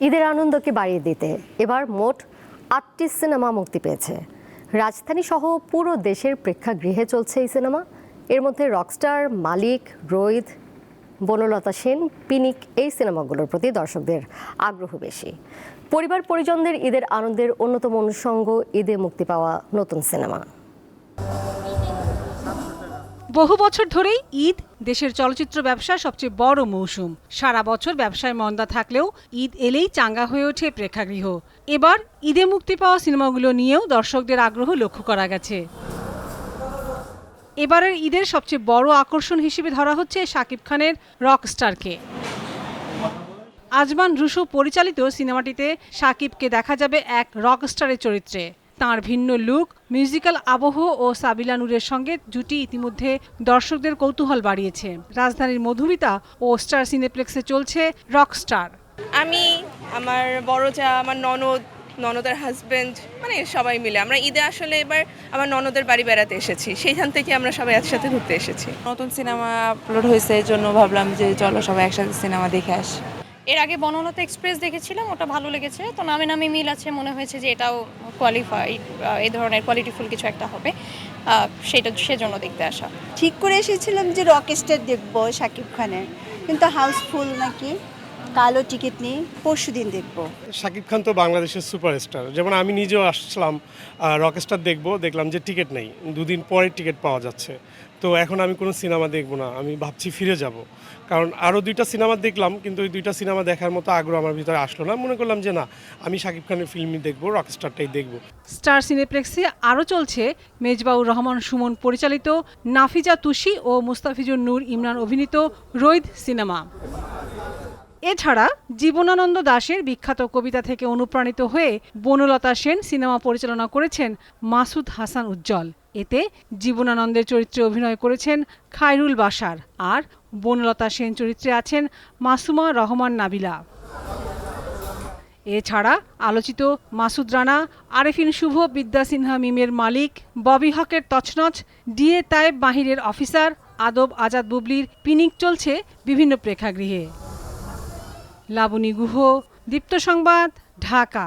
ঈদের আনন্দকে বাড়িয়ে দিতে এবার মোট ৮টি সিনেমা মুক্তি পেয়েছে। রাজধানী সহ পুরো দেশের প্রেক্ষাগৃহে চলছে এই সিনেমা। এর মধ্যে রকস্টার, মালিক, রোহিত, বনলতা সেন, পিনিক এই সিনেমাগুলোর প্রতি দর্শকদের আগ্রহ বেশি। পরিবার পরিজনদের ঈদের আনন্দের অন্যতম অনুষঙ্গ ঈদে মুক্তি পাওয়া নতুন সিনেমা। বহু বছর ধরেই ঈদ দেশের চলচ্চিত্র ব্যবসার সবচেয়ে বড় মৌসুম। সারা বছর ব্যবসায় মন্দা থাকলেও ঈদ এলেই চাঙ্গা হয়ে ওঠে প্রেক্ষাগৃহ। এবার ঈদে মুক্তি পাওয়া সিনেমাগুলো নিয়েও দর্শকদের আগ্রহ লক্ষ্য করা গেছে। এবারের ঈদের সবচেয়ে বড় আকর্ষণ হিসেবে ধরা হচ্ছে শাকিব খানের রকস্টারকে। আজমান রুশো পরিচালিত সিনেমাটিতে শাকিবকে দেখা যাবে এক রকস্টারের চরিত্রে। তাঁর ভিন্ন লুক, মিউজিক্যাল আবহ ও সাবিলা নূরের সঙ্গে জুটি ইতিমধ্যে দর্শকদের কৌতূহল বাড়িয়েছে। রাজধানীর মধুমিতা ও স্টার সিনেপ্লেক্সে চলছে রকস্টার। আমি, আমার বড় যা, আমার ননদের হাজবেন্ড, মানে সবাই মিলে আমরা ঈদে আসলে এবার আমার ননদের বাড়ি বেড়াতে এসেছি। সেইখান থেকে আমরা সবাই একসাথে ঘুরতে এসেছি। নতুন সিনেমা আপলোড হয়েছে, এই জন্য ভাবলাম যে চলো সবাই একসাথে সিনেমা দেখে আসি। এর আগে বনলতা এক্সপ্রেস দেখেছিলাম, ওটা ভালো লেগেছে। তো নামে নামে মিল আছে, মনে হয়েছে যে এটাও কোয়ালিফাইড, এই ধরনের কোয়ালিটিফুল কিছু একটা হবে, সেজন্য দেখতে আসা। ঠিক করে এসেছিলাম যে রকস্টার দেখবো শাকিব খানের, কিন্তু হাউসফুল নাকি, কালো টিকিট নেই, পরশুদিন দেখবো। শাকিব খান তো বাংলাদেশের সুপারস্টার, যেমন আমি নিজেও আসলাম রকস্টার দেখলাম যে টিকিট নেই, দুদিন পরে টিকিট পাওয়া যাচ্ছে। তো এখন আমি কোনো সিনেমা দেখবো না, আমি ভাবছি ফিরে যাব, কারণ আরও 2টা সিনেমা দেখলাম, কিন্তু ওই 2টা সিনেমা দেখার মতো আগ্রহ আমার ভিতরে আসলো না। মনে করলাম যে না, আমি শাকিব খানের ফিল্মই দেখবো, রকস্টারটাই দেখবো। স্টার সিনেপ্লেক্সে আরও চলছে মেজবাউর রহমান সুমন পরিচালিত, নাফিজা তুষি ও মুস্তাফিজুর নূর ইমরান অভিনীত রোহিত সিনেমা। এছাড়া জীবনানন্দ দাশের বিখ্যাত কবিতা থেকে অনুপ্রাণিত হয়ে বনলতা সেন সিনেমা পরিচালনা করেছেন মাসুদ হাসান উজ্জ্বল। এতে জীবনানন্দের চরিত্রে অভিনয় করেছেন খায়রুল বাশার, আর বনলতা সেন চরিত্রে আছেন মাসুমা রহমান নাবিলা। এছাড়া আলোচিত মাসুদ রানা, আরেফিন শুভ, বিদ্যা সিনহা মিমের মালিক, ববি হকের তছনছ, ডিএ তায়েব মাহিরের অফিসার, আদব আজাদ বুবলির পিনিক চলছে বিভিন্ন প্রেক্ষাগৃহে। লাবণী গুহ, দীপ্ত সংবাদ, ঢাকা।